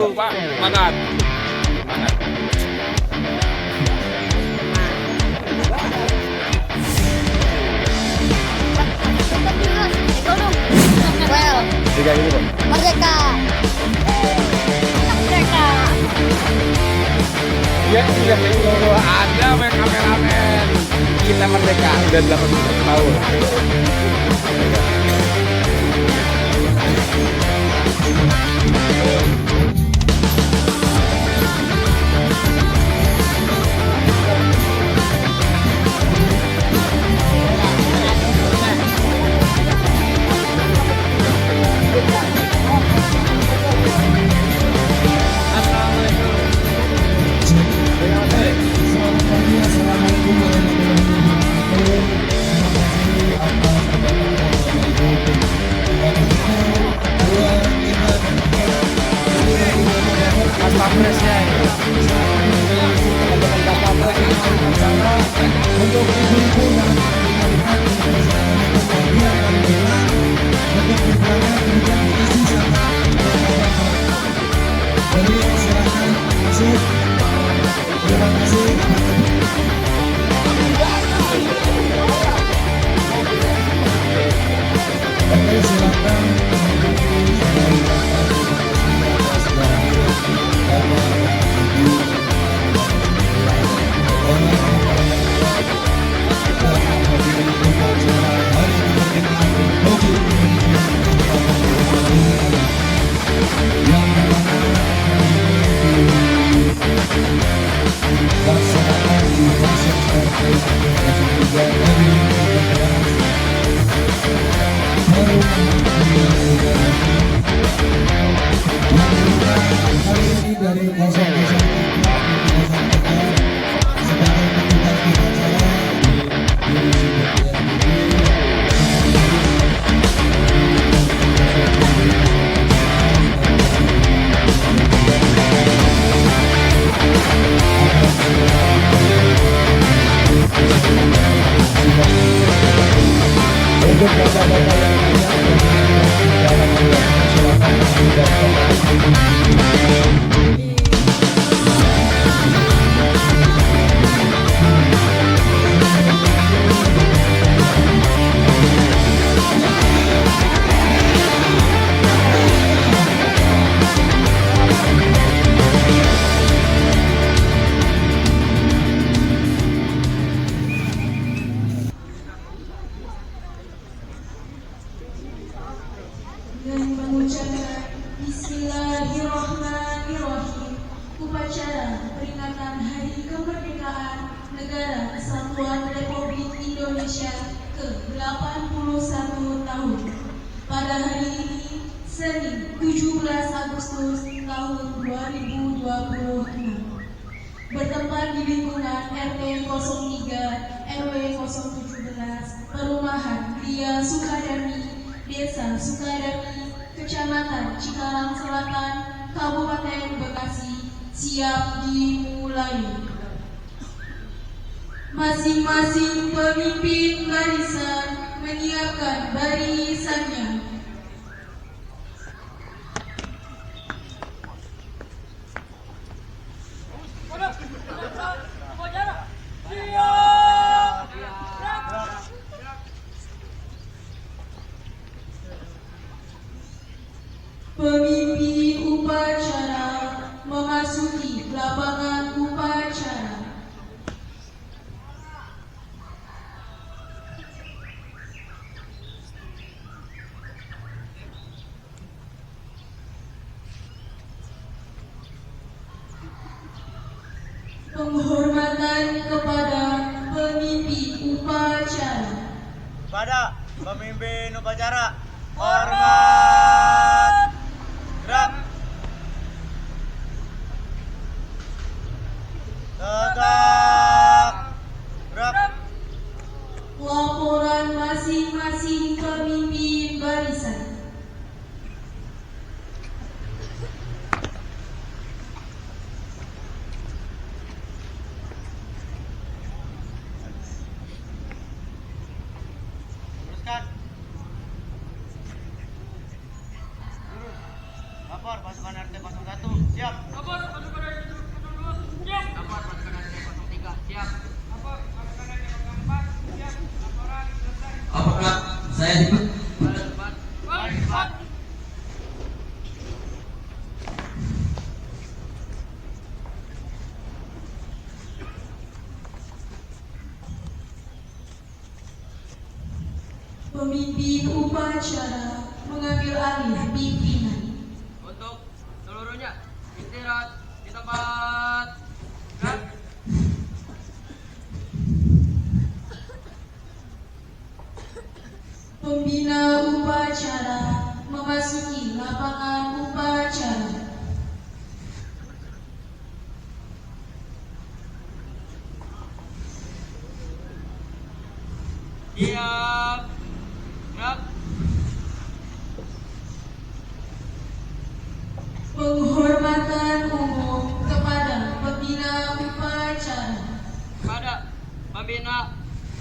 Pak, semangat. Semangat. Well, Tiga ini, Pak. merdeka. Merdeka. Ya, iya, ada kameramen. Kita merdeka udah 80 tahun. Dengan mengucapkan Bismillahirrahmanirrahim, upacara peringatan Hari Kemerdekaan Negara Kesatuan Republik Indonesia ke-81 tahun. Pada hari ini, Senin 17 Agustus tahun 2026, bertempat di lingkungan RT 03 RW 017 Perumahan Gria Sukadami, Desa Sukadami, Kecamatan Cikarang Selatan, Kabupaten Bekasi, siap dimulai. Masing-masing pemimpin barisan menyiapkan barisannya. Pemimpin upacara memasuki lapangan upacara. Penghormatan kepada pemimpin upacara. Kepada pemimpin upacara, hormat. Gerak. Tegak. Gerak. Laporan masing-masing pemimpin barisan. Teruskan. Pemimpin upacara mengambil alih pimpinan. Untuk seluruhnya istirahat di tempat. Gerak. Pembina upacara memasuki lapangan upacara. Siap. Gerak. Penghormatan umum kepada pembina upacara. Kepada pembina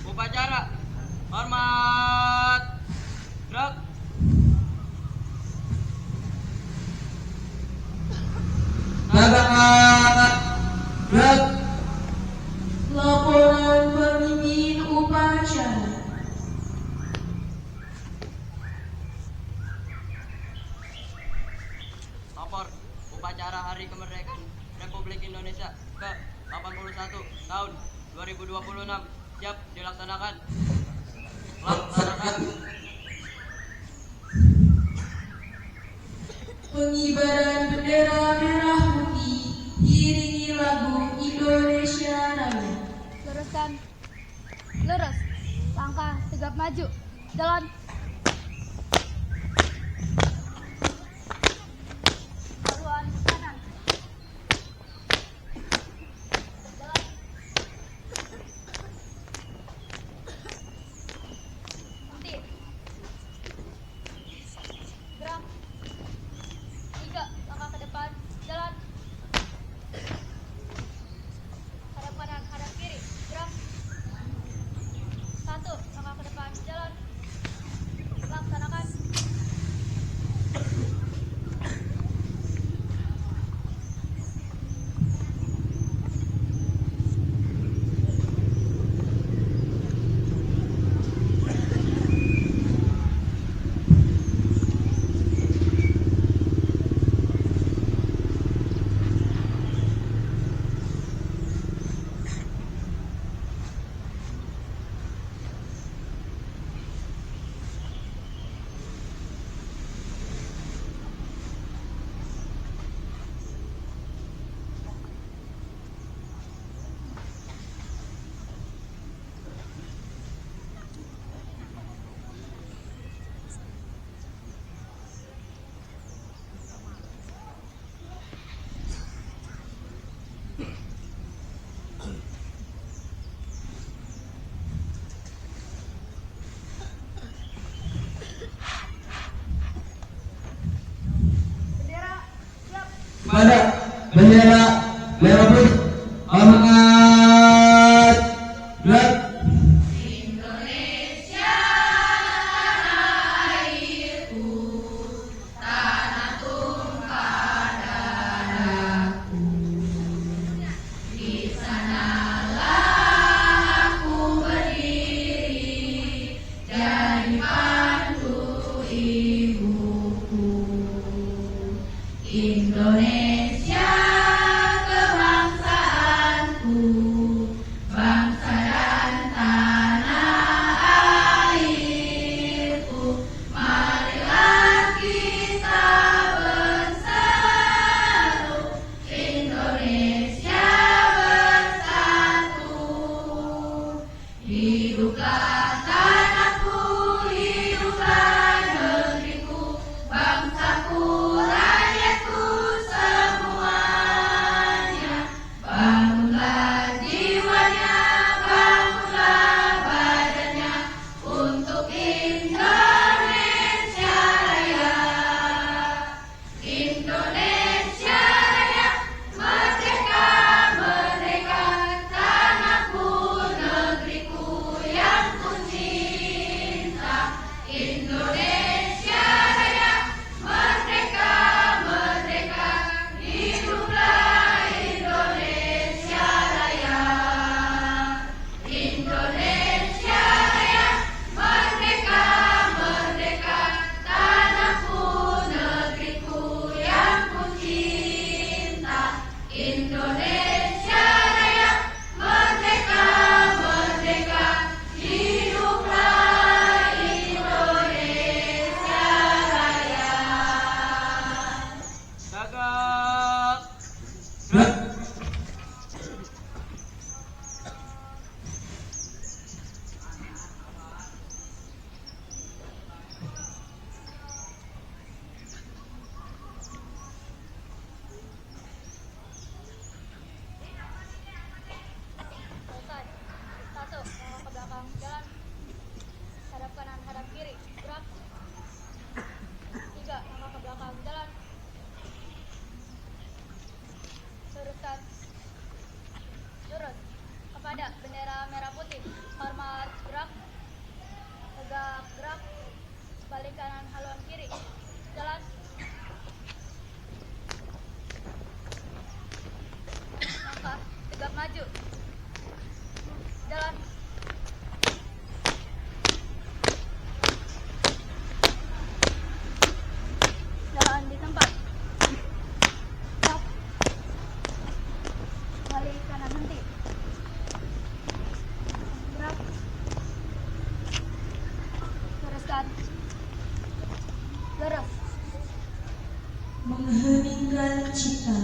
upacara. Hormat. Gerak. Gerak. Laporan pemimpin upacara. Lapor upacara Hari Kemerdekaan Republik Indonesia ke-81 tahun 2026 siap dilaksanakan. Laksanakan. Pengibaran bendera merah putih diiringi lagu Indonesia Raya. Luruskan. Lurus. Langkah tegap maju. Jalan. Haluan kanan. Jalan. Berhenti. Gerak. 3 langkah ke depan. Jalan. Hadap kanan, hadap kiri. Gerak. 1 langkah ke depan. Jalan. Laksanakan. Bendera siap. Pada bendera merah putih. Hormat. Gerak. Indonesia kebangsaan. pada bendera merah putih. Hormat gerak. Tegak gerak. Balik kanan haluan kiri. Jalan. Langkah tegap maju. Jalan. Jalan di tempat. Stop. Balik kanan henti. Gerak. Teruskan. Lurus. Mengheningkan cipta.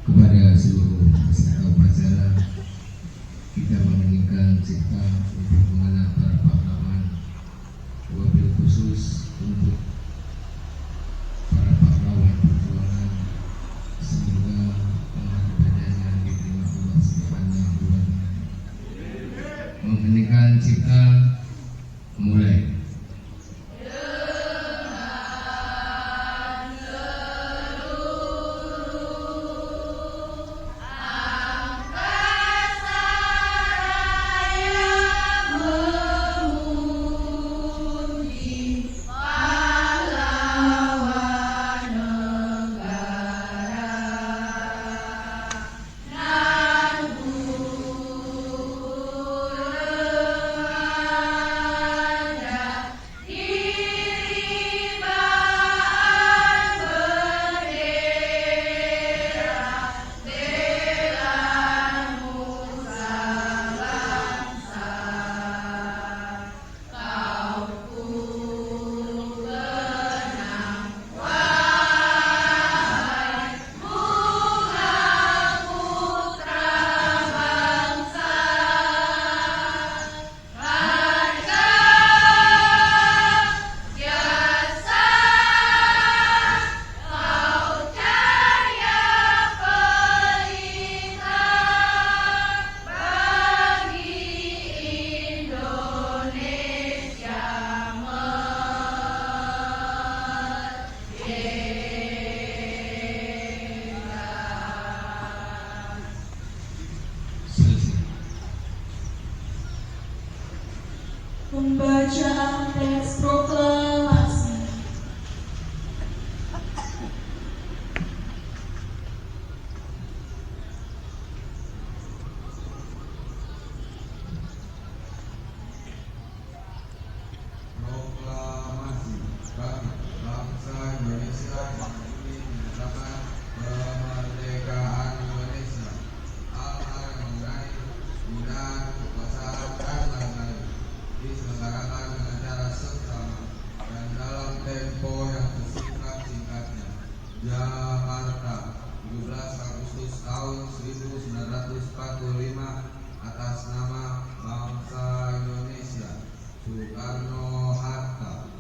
Kepada seluruh peserta upacara, kita menginginkan cipta untuk mengenang para pahlawan, wabil khusus untuk para pahlawan perjuangan. Semoga amal ibadahnya diterima Allah Subhanahu wa Ta'ala. Mengeningkan cipta, mulai. Pembacaan teks proklamasi. Proklamasi bagi bangsa Indonesia yang ingin menyatakan kemerdekaan Indonesia. Hal-hal yang mengenai pembinaan kekuasaan dan lain-lain diselenggarakan dengan cara seksama dan dalam tempo yang sesingkat-singkatnya. Jakarta, 17 Agustus tahun 1945, atas nama bangsa Indonesia. Soekarno-Hatta.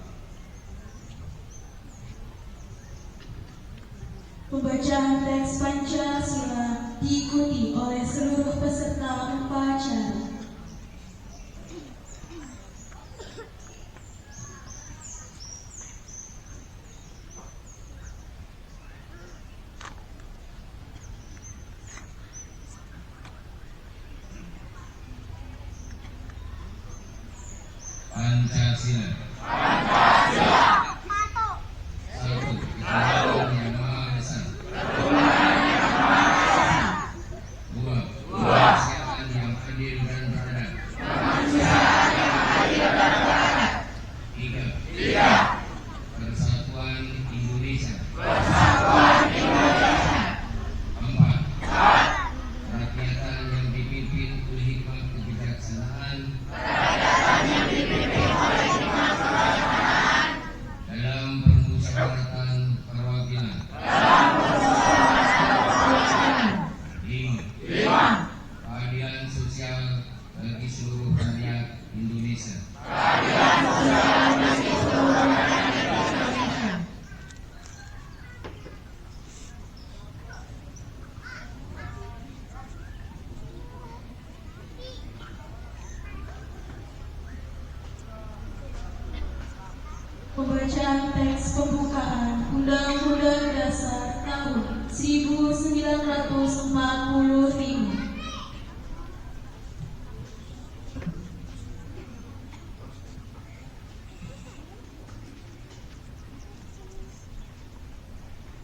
Pembacaan teks Pancasila diikuti oleh seluruh peserta upacara. Pancasila. Pancasila. Satu. Ketuhanan yang Maha Esa. Dua. Kemanusiaan yang adil dan beradab. Tiga. Persatuan Indonesia. Empat. Kerakyatan yang dipimpin oleh hikmat kebijaksanaan. pembacaan teks pembukaan Undang-Undang Dasar tahun 1945.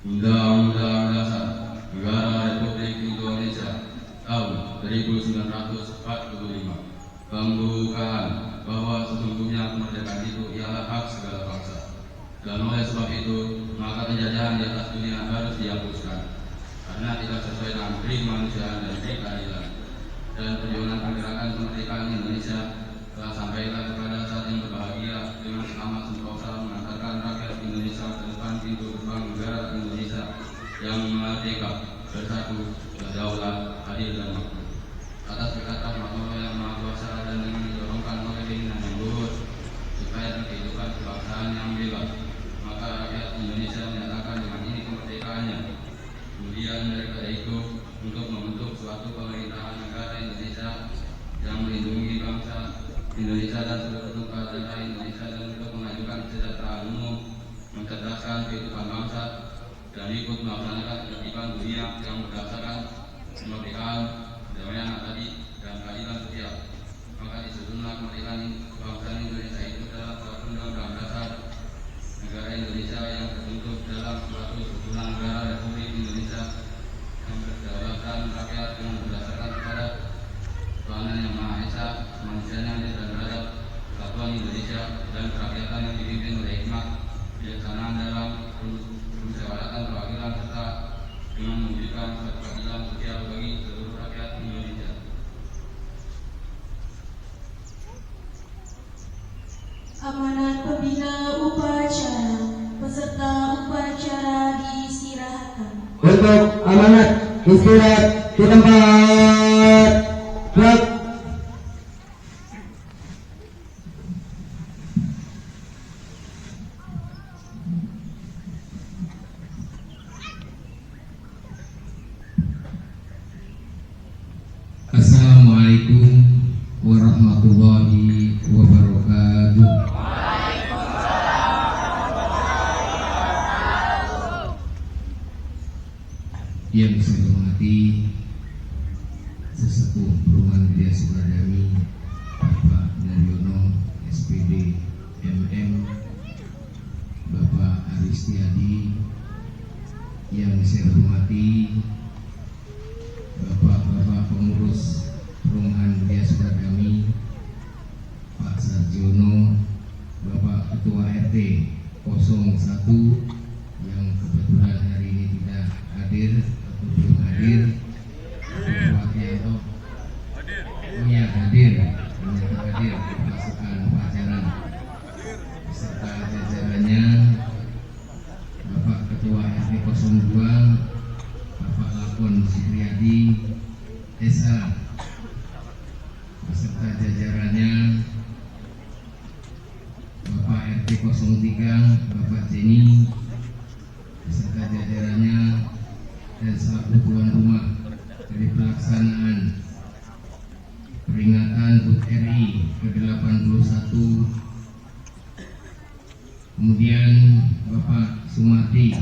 Undang-Undang Dasar Negara Republik Indonesia tahun 1945 pembukaan bahwa sesungguhnya kemerdekaan itu ialah hak segala bangsa, dan oleh sebab itu maka penjajahan di atas dunia harus dihapuskan karena tidak sesuai dengan kemanusiaan dan keadilan. Dan perjuangan pergerakan kemerdekaan Indonesia telah sampailah kepada saat yang berbahagia dengan selamat sentosa mengantarkan rakyat Indonesia ke depan pintu gerbang negara Indonesia yang merdeka, bersatu, berdaulat, adil dan makmur. Atas berkat rahmat Allah yang Maha Kuasa dan dengan didorongkan oleh keinginan yang lurus supaya kehidupan kebangsaan yang bebas, maka rakyat Indonesia menyatakan dengan ini kemerdekaannya. Kemudian daripada itu, untuk membentuk suatu pemerintahan negara Indonesia yang melindungi bangsa Indonesia dan seluruh rakyat Indonesia, dan untuk mengajukan kesejahteraan umum, mencerdaskan kehidupan bangsa, dan ikut melaksanakan ketertiban dunia yang berdasarkan kemerdekaan, kedamaian abadi, dan keadilan sosial. Maka disusunlah kemerdekaan bangsa Indonesia itu dalam suatu undang-undang dasar negara Indonesia yang terbentuk dalam suatu susunan negara Republik Indonesia yang berdaulatkan rakyat dengan berdasarkan kepada Tuhan yang Maha Esa, kemanusiaan yang adil dan beradab, kesatuan Indonesia, dan kerakyatan yang dipimpin oleh hikmat, bijaksanaan dalam permusyawaratan perwakilan, serta dengan mewujudkan suatu keadilan sosial bagi seluruh rakyat Indonesia. Amanat pembina upacara, peserta upacara diistirahatkan. Untuk amanat istirahat di tempat. Gerak. Assalamualaikum warahmatullahi wabarakatuh. Yang saya hormati Sesepuh Perumahan Widya Sukadami Bapak Daryono SPD MM, Bapak Aristiadi. Yang saya hormati Bapak-bapak pengurus Perumahan Widya Sukadami, Pak Sarjono, Bapak Ketua RT 01 yang kebetulan hari ini tidak hadir atau belum hadir, Pak Yanto, iya hadir, ternyata hadir, pasukan upacara beserta jajarannya, Bapak Ketua RT 02, Bapak Lakon Sitriadi SA beserta jajarannya, Bapak RT 03, Bapak Jenny beserta jajarannya, dan selaku tuan rumah dari pelaksanaan peringatan HUT RI ke-81, kemudian Bapak Sumardi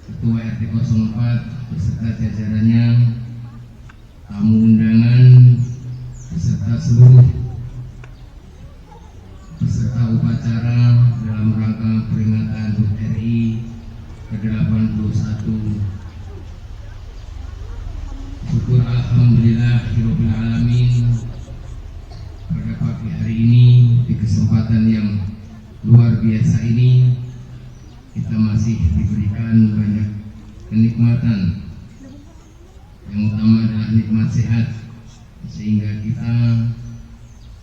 Ketua RT 04 beserta jajarannya, tamu undangan beserta seluruh peserta upacara dalam rangka peringatan HUT RI ke-81. Syukur alhamdulillahirabbil alamin, pada pagi hari ini di kesempatan yang luar biasa ini kita masih diberikan banyak kenikmatan. Yang utama adalah nikmat sehat, sehingga kita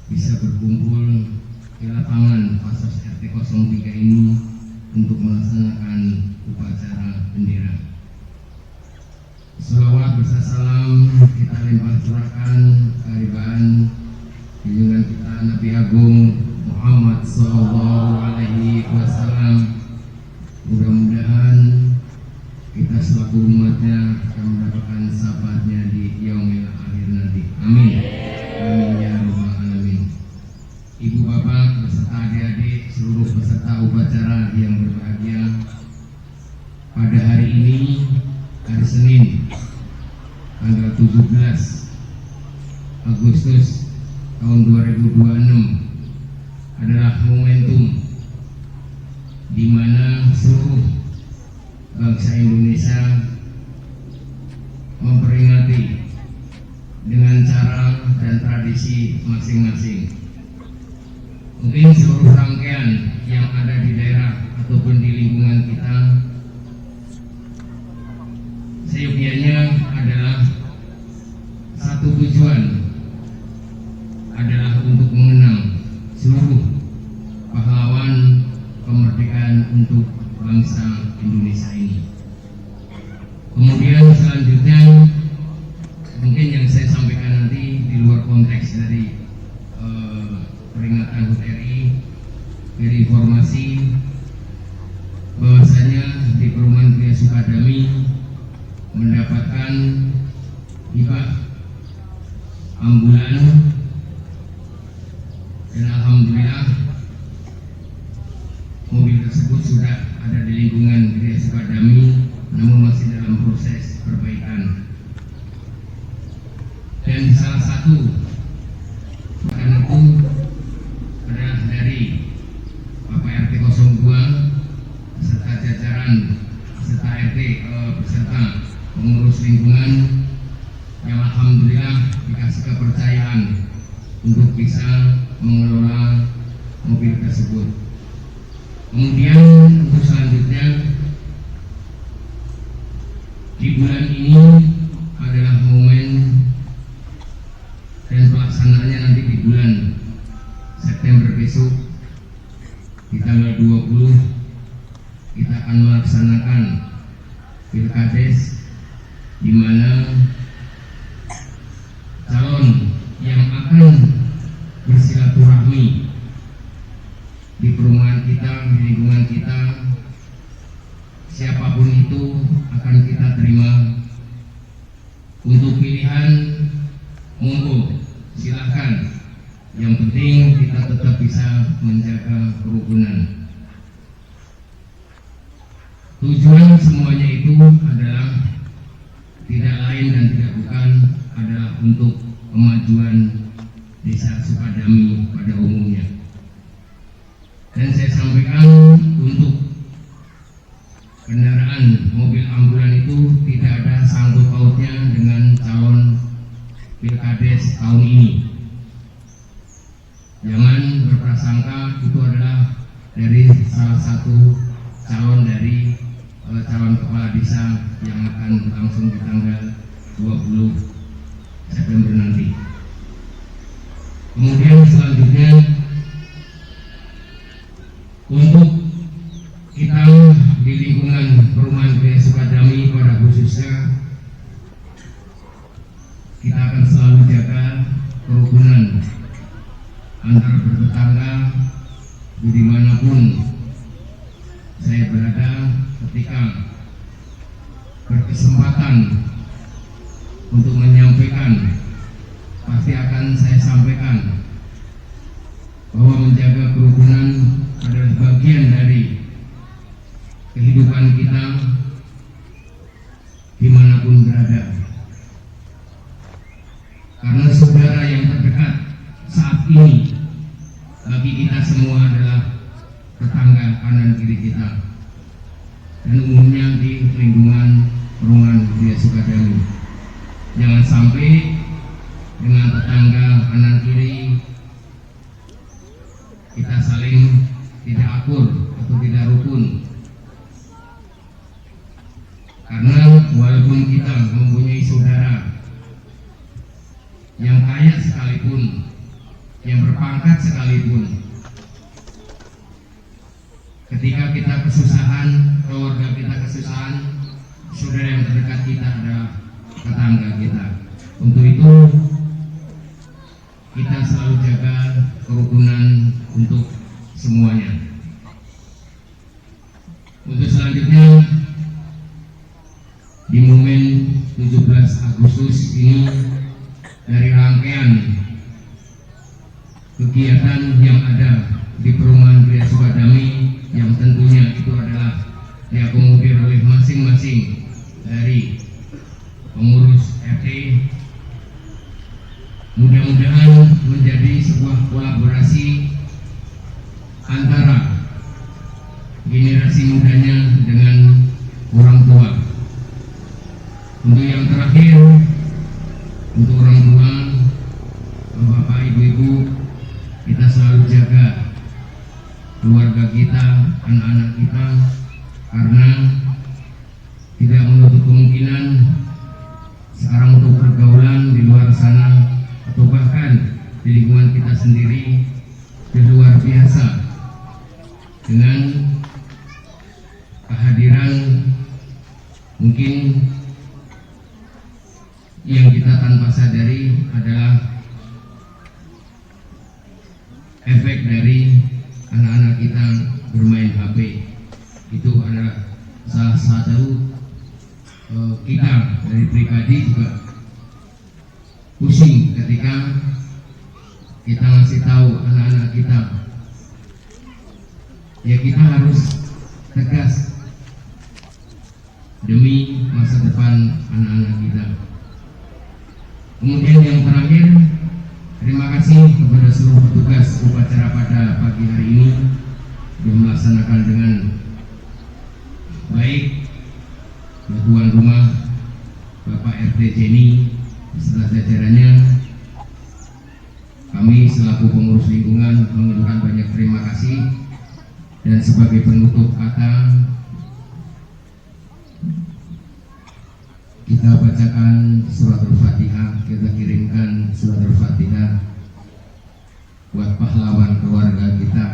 bisa berkumpul di lapangan Pasar RT 03 ini untuk melaksanakan upacara bendera. Salawat beserta salam kita limpah curahkan kehadiran junjungan kita Nabi Agung Muhammad SAW. Mudah-mudahan kita selaku umatnya akan mendapatkan syafaatnya di yaumil akhir nanti. Amin. Amin ya rabbal alamin. Ibu bapak beserta adik-adik seluruh peserta upacara hari ini, hari Senin, tanggal 17 Agustus tahun 2026 adalah momentum di mana seluruh bangsa Indonesia memperingati dengan cara dan tradisi masing-masing. Mungkin seluruh rangkaian yang ada di daerah ataupun di lingkungan kita seyogianya adalah satu tujuan, adalah untuk mengenang seluruh pahlawan kemerdekaan untuk bangsa Indonesia ini. Kemudian selanjutnya mungkin yang saya sampaikan nanti di luar konteks dari peringatan HUT RI, dari informasi bahwasanya di Perumahan Gria Sukadami mendapatkan hibah ambulan, dan alhamdulillah mobil tersebut sudah ada di lingkungan Gria Sukadami, namun masih dalam proses perbaikan. Dan salah satu bukan itu adalah dari Bapak RT 02 beserta jajaran beserta RT beserta pengurus lingkungan yang alhamdulillah dikasih kepercayaan untuk bisa mengelola mobil tersebut. Kemudian untuk selanjutnya di bulan ini adalah momen dan pelaksanaannya nanti di bulan September besok di tanggal 20 kita akan melaksanakan Pilkades, di mana calon yang akan bersilaturahmi di perumahan kita, di lingkungan kita, siapapun itu akan kita terima. Untuk pilihan monggo silahkan, yang penting kita tetap bisa menjaga kerukunan. Tujuan semuanya itu adalah tidak lain dan tidak bukan adalah untuk kemajuan Desa Sukadami pada umumnya. Dan saya sampaikan untuk kendaraan mobil ambulan itu tidak ada sangkut pautnya dengan calon Pilkades tahun ini. Jangan berprasangka itu adalah dari salah satu calon dari calon kepala desa yang akan langsung di tanggal 20 September nanti. Kemudian selanjutnya untuk kita di lingkungan Perumahan Gria Sukadami pada khususnya kita akan selalu jaga kerukunan antar bertetangga dimanapun saya berada. Ketika berkesempatan untuk menyampaikan, pasti akan saya sampaikan bahwa menjaga kerukunan adalah bagian dari kehidupan kita dimanapun berada. Karena saudara yang terdekat saat ini bagi kita semua adalah tetangga kanan kiri kita, dan umumnya di lingkungan Perumahan Gria Sukadami. Jangan sampai dengan tetangga kanan kiri kita saling tidak akur atau tidak rukun. Karena walaupun kita mempunyai saudara yang kaya sekalipun, yang berpangkat sekalipun, ketika kita kesusahan, keluarga kita kesusahan, saudara yang terdekat kita adalah tetangga kita. Untuk itu kita selalu jaga kerukunan untuk semuanya. Untuk selanjutnya di momen 17 Agustus ini, dari rangkaian kegiatan yang ada di Perumahan Gria Sukadami, yang tentunya itu adalah diakomodir oleh masing-masing dari pengurus RT. Mudah-mudahan menjadi sebuah kolaborasi antara generasi mudanya dengan orang tua. Untuk yang terakhir, untuk orang tua, bapak, ibu-ibu, kita selalu jaga keluarga kita, anak-anak kita, karena tidak menutup kemungkinan sekarang untuk pergaulan di luar sana atau bahkan di lingkungan kita sendiri sudah luar biasa dengan kehadiran mungkin yang kita tanpa sadari adalah efek dari anak-anak kita bermain HP. Itu adalah salah satu kita dari pribadi juga pusing ketika kita ngasih tahu anak-anak kita, ya kita harus tegas demi masa depan anak-anak kita. Kemudian yang terakhir, terima kasih kepada seluruh petugas upacara pada pagi hari ini yang melaksanakan dengan baik. Tuan rumah Bapak RT Jenny beserta jajarannya, kami selaku pengurus lingkungan mengucapkan banyak terima kasih. Dan sebagai penutup kata, kita bacakan surat Al-Fatihah, kita kirimkan surat Al-Fatihah buat pahlawan keluarga kita.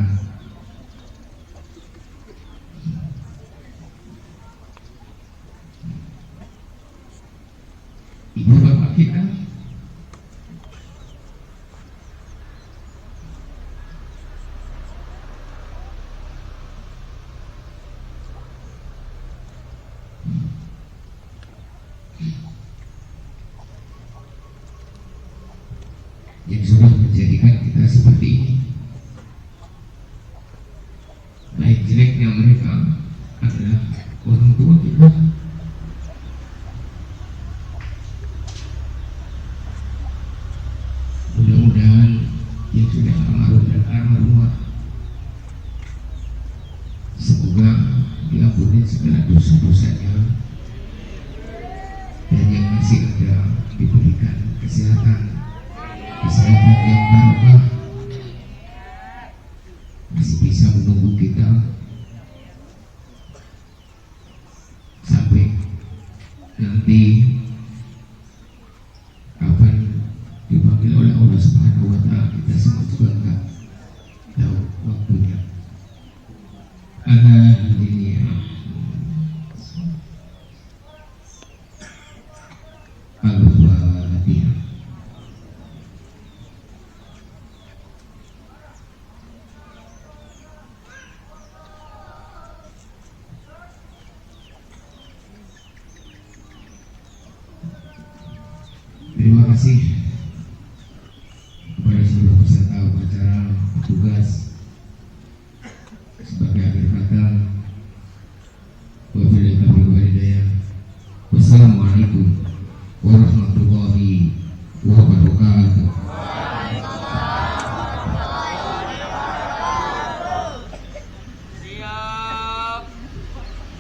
Ibu bapak kita, yang sudah menjadikan kita seperti ini. Baik jeleknya mereka adalah orang tua kita. Mudah-mudahan yang sudah almarhum dan almarhumah semoga diampuni segala dosa-dosanya, dan yang masih ada diberikan kesehatan yang barokah, masih bisa menunggu kita sampai nanti kapan dipanggil oleh Allah Subhanahu wa Ta'ala. Kita semua juga enggak tahu waktunya. Alhamdulillah. Al-Fatihah. Terima kasih kepada seluruh peserta upacara, petugas. Sebagai akhir kata, wabillahi taufiq wal hidayah. Wassalamualaikum warahmatullahi wabarakatuh. Siap.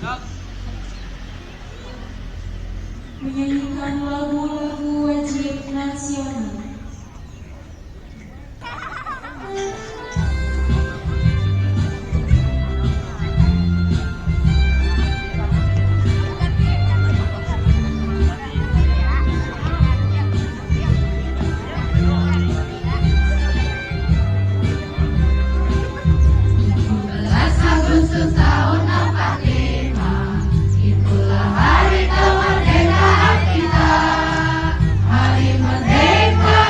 Gerak. Menyanyikan lagu-lagu wajib nasional. Agustus tahun 45, itulah hari kemerdekaan kita, hari merdeka.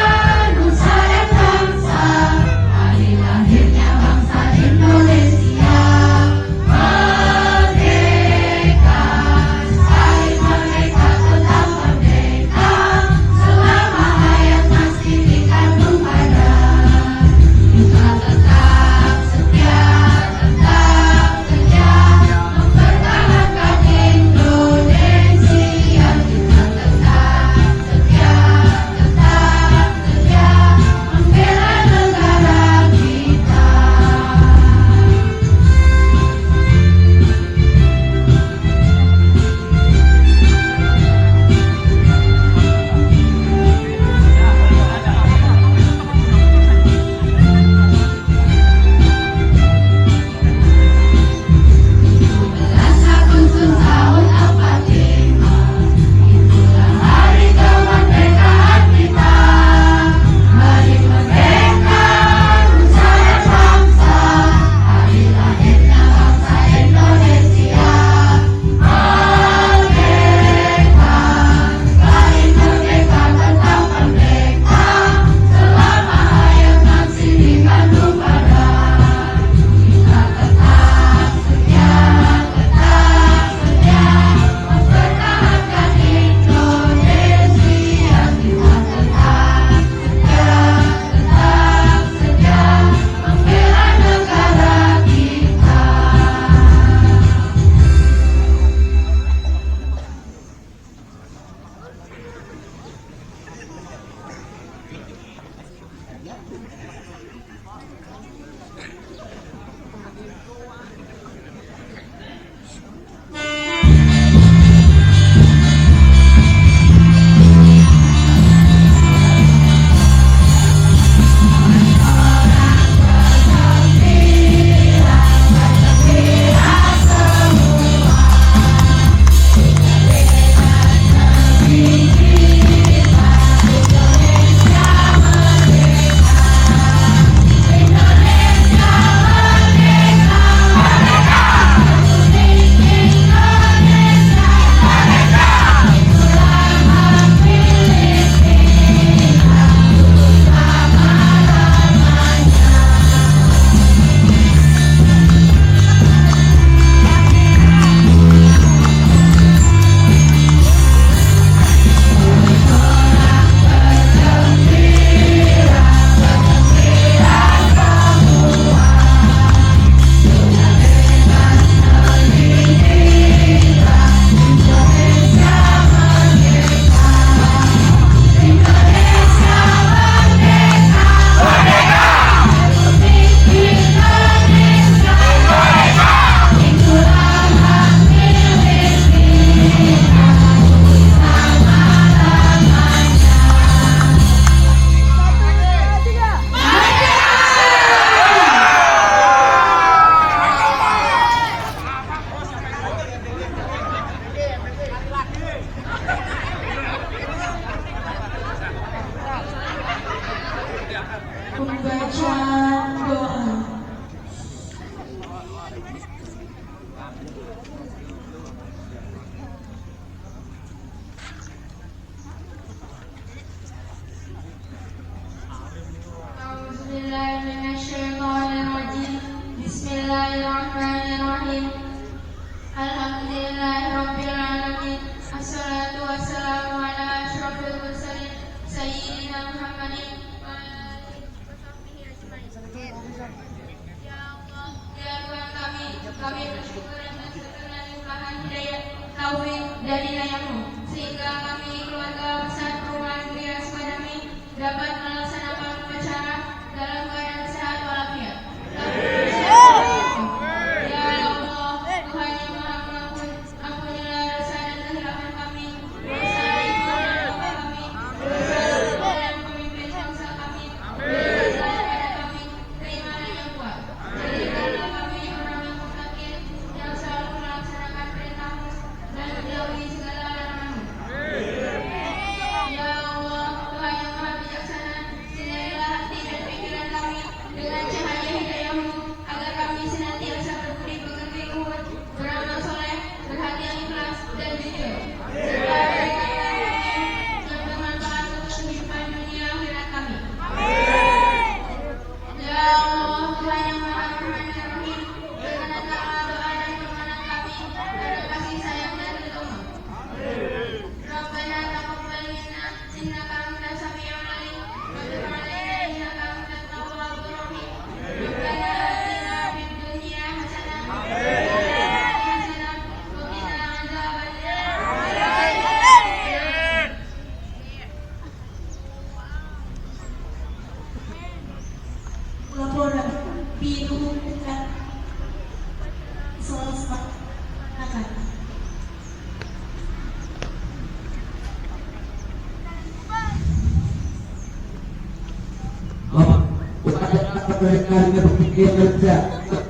dapat mereka berpikir kerja. 1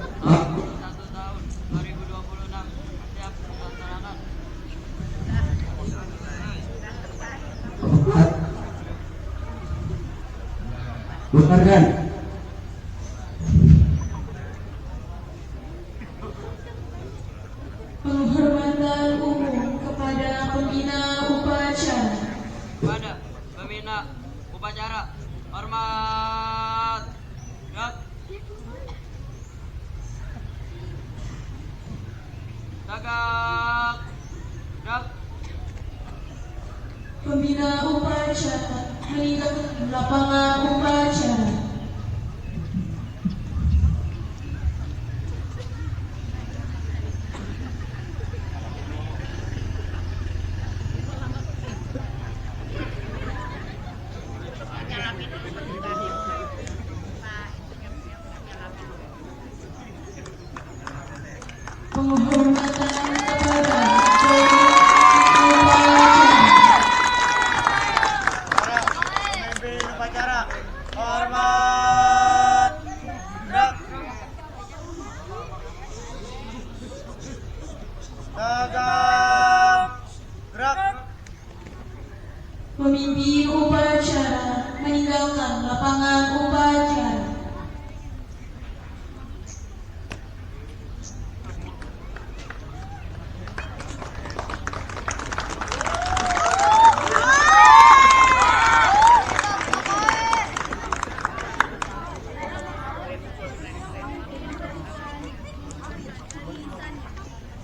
tahun 2026 siap dilaksanakan. Keempat, bukarkan. Penghormatan umum kepada pembina upacara. Kepada pembina upacara, hormat. Gerak. Tegak. Gerak. Pembina upacara meninggalkan lapangan upacara. Penghormatan kepada Para pemimpin upacara. Hormat. Gerak. Tegak. Gerak. pemimpin upacara meninggalkan lapangan upacara.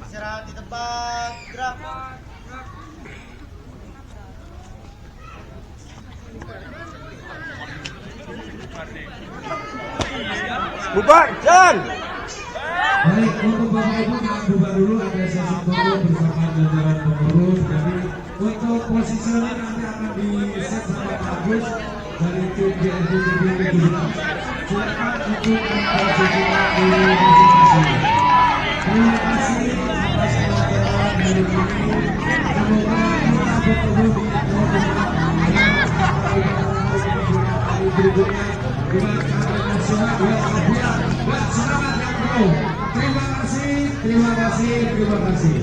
Istirahat di tempat. Gerak. Bubar, jalan. Baik, untuk Bapak Ibu jangan bubar dulu, ada sesi foto bersama jajaran pengurus. Jadi untuk positioning nanti akan di set sama Pak Agus dari tim BNPB 17. Silakan untuk posisinya di masing-masing. Terima kasih atas pelajaran dari ini. Semoga kita bertemu di hari berikutnya dengan cara nasional dan semangat yang penuh. Terima kasih, terima kasih, terima kasih.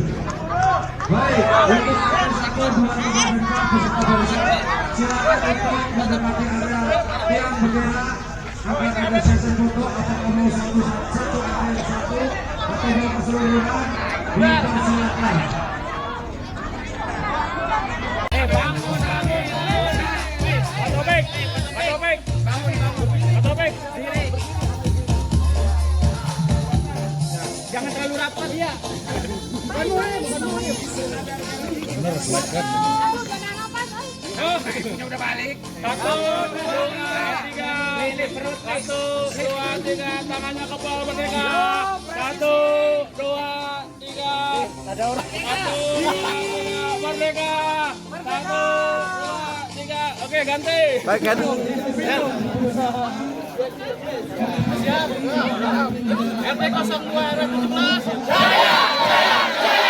Baik, untuk satu dua tiga dan peserta barisan, silakan untuk mendekati area tiang bendera akan ada sesi foto. Apakah mau satu area satu atau mau keseluruhan? Dipersilakan. Jangan terlalu rapat ya. Oh, udah balik. 1, 2, 3. Lilit perut. 1, 2, 3. Tangannya ke bawah merdeka. 1, 2, 3. Ada orang. 1, 2, merdeka. 1, 2, 3. Oke, ganti. Baik, ganti. Siap. RT 02 RW 17. Jaya, jaya, jaya.